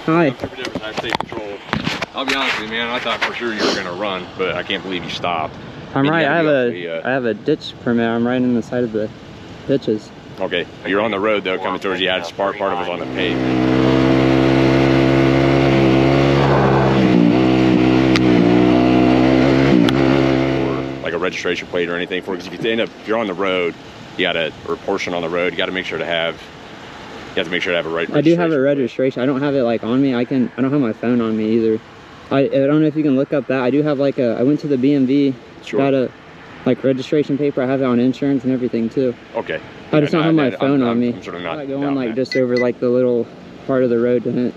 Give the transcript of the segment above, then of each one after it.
Hi. I take control. I'll be honest with you, man. I thought for sure you were gonna run, but I can't believe you stopped. I'm right. I have a ditch permit. I'm right in the side of the ditches. Okay. You're on the road though, coming towards you. Part of it was on the pavement. Like a registration plate or anything for it. Because if you're on the road, you gotta, or a portion on the road, you gotta make sure to have. You have to make sure to have a right. I do have a registration. I don't have it like on me. I don't have my phone on me either. I don't know if you can look up that. I do have like I went to the BMV. Sure. Got a like registration paper. I have it on insurance and everything too. Okay. I just don't have my phone on me. I'm sort of not going like just over like the little part of the road to it.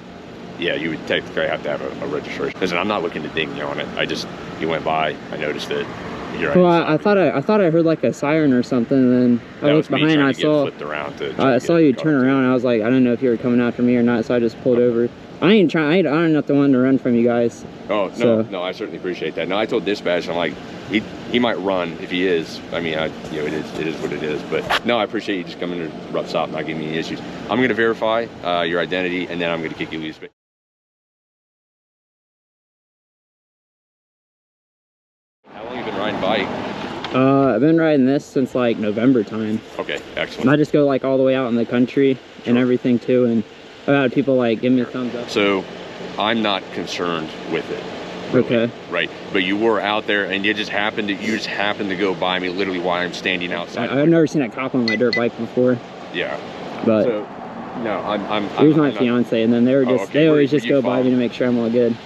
Yeah, you would technically have to have a registration. Listen, I'm not looking to ding you on it. You went by. I noticed it. Well, I thought I heard like a siren or something, and then I looked behind and I saw you turn around, and I was like, I don't know if you were coming after me or not, so I just pulled over. I'm not the one to run from you guys. Oh, no, so. No, I certainly appreciate that. No, I told dispatch, I'm like, he might run if he is. I mean, it is what it is. But no, I appreciate you just coming to rough stop and not giving me any issues. I'm going to verify your identity, and then I'm going to kick you loose. How long have you been riding bike? I've been riding this since like November time. Okay, excellent. And I just go like all the way out in the country and everything too, and I've had people like give me a thumbs up. So I'm not concerned with it. Really, okay. Right, but you were out there and you just happened to go by me literally while I'm standing outside. I've never seen a cop on my dirt bike before. Yeah. But so, no, here's my fiance, and then they were just they always just go by me to make sure I'm all good.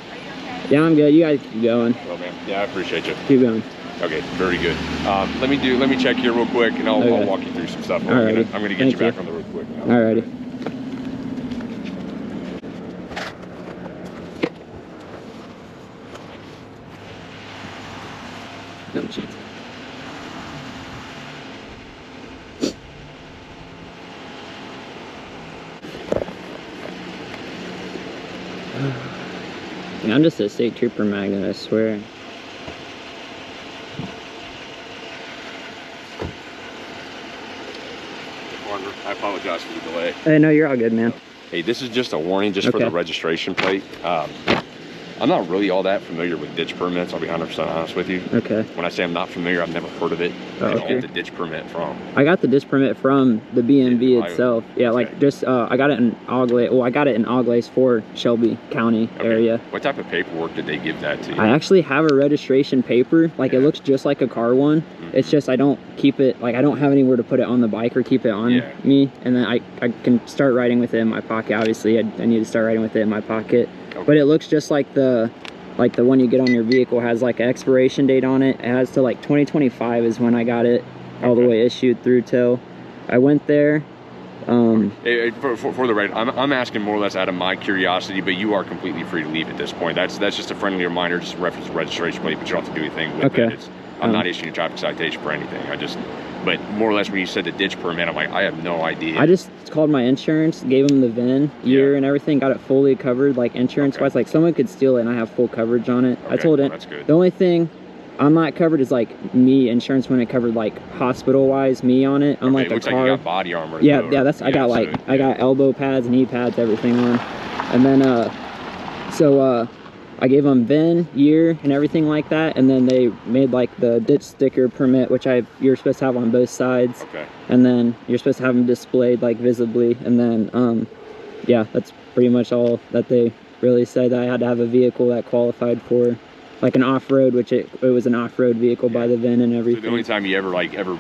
Yeah, I'm good. You guys keep going. Well, man, yeah, I appreciate you. Keep going. Okay, very good. Let me check here real quick, and I'll walk you through some stuff. I'm gonna get you back on the road quick now. Alrighty. No chance. I'm just a state trooper magnet, I swear. I apologize for the delay. Hey, no, you're all good, man. Hey, this is just a warning just for the registration plate. I'm not really all that familiar with ditch permits, I'll be 100% honest with you. Okay. When I say I'm not familiar, I've never heard of it. Where did you get the ditch permit from? I got the ditch permit from the BMV itself. Yeah, like just, I got it in Auglaize. Well, I got it in Auglaize for Shelby County area. What type of paperwork did they give that to you? I actually have a registration paper. Like it looks just like a car one. It's just I don't keep it, like I don't have anywhere to put it on the bike or keep it on me. And then I can start riding with it in my pocket. Obviously, I need to start riding with it in my pocket. But it looks just like the one you get on your vehicle. Has like an expiration date on it. It has to like 2025 is when I got it all the way issued through till I went there. For the record, I'm asking more or less out of my curiosity, but you are completely free to leave at this point. That's just a friendly reminder, just reference the registration plate, but you don't have to do anything with it. I'm not issuing a traffic citation for anything. But more or less when you said the ditch permit, I'm like, I have no idea. I just called my insurance, gave them the VIN, year and everything, got it fully covered, like insurance-wise. Like someone could steal it and I have full coverage on it. I told it, that's good. The only thing I'm not covered is like me, insurance when it covered like hospital-wise, me on it. I'm like a car. Like you got body armor. Yeah, that's, I got like, I got elbow pads, knee pads, everything on. And then, I gave them VIN, year, and everything like that, and then they made like the ditch sticker permit, which you're supposed to have on both sides. Okay. And then you're supposed to have them displayed like visibly, and then yeah, that's pretty much all that they really said. I had to have a vehicle that qualified for like an off-road, which it was an off-road vehicle by the VIN and everything. So the only time you ever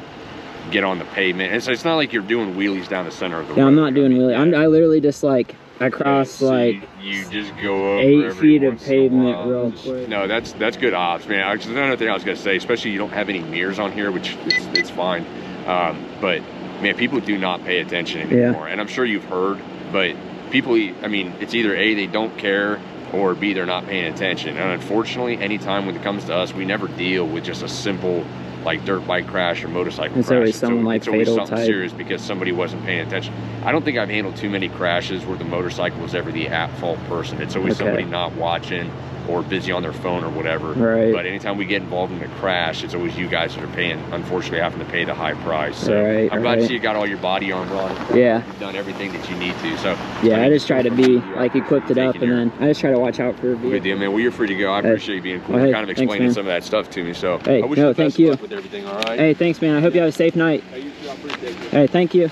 get on the pavement, it's not like you're doing wheelies down the center of the road. Yeah, I'm not doing wheelies. I literally just like I cross like you just go over 8 feet of pavement real quick. No, that's good ops, man. Actually, another thing I was gonna say, especially you don't have any mirrors on here, which it's fine. But man, people do not pay attention anymore, and I'm sure you've heard. But people, I mean, it's either A, they don't care, or B, they're not paying attention. And unfortunately, anytime when it comes to us, we never deal with just a simple like dirt bike crash or motorcycle crash. Always something like fatal type. It's always something serious because somebody wasn't paying attention. I don't think I've handled too many crashes where the motorcycle was ever the at-fault person. It's always somebody not watching, or busy on their phone or whatever. Right. But anytime we get involved in a crash, it's always you guys that are paying, unfortunately, having to pay the high price. So I'm glad to see you got all your body armor on. Yeah. You've done everything that you need to. So yeah, I just try to be like equipped it up, and then I just try to watch out for. Good deal, man. Well, you're free to go. I appreciate you being cool, hey, kind of explaining some of that stuff to me. So hey, I wish you the best thank of you. luck with everything. All right. Hey, thanks, man. I hope you have a safe night. Hey, you too. I appreciate you. Hey, thank you.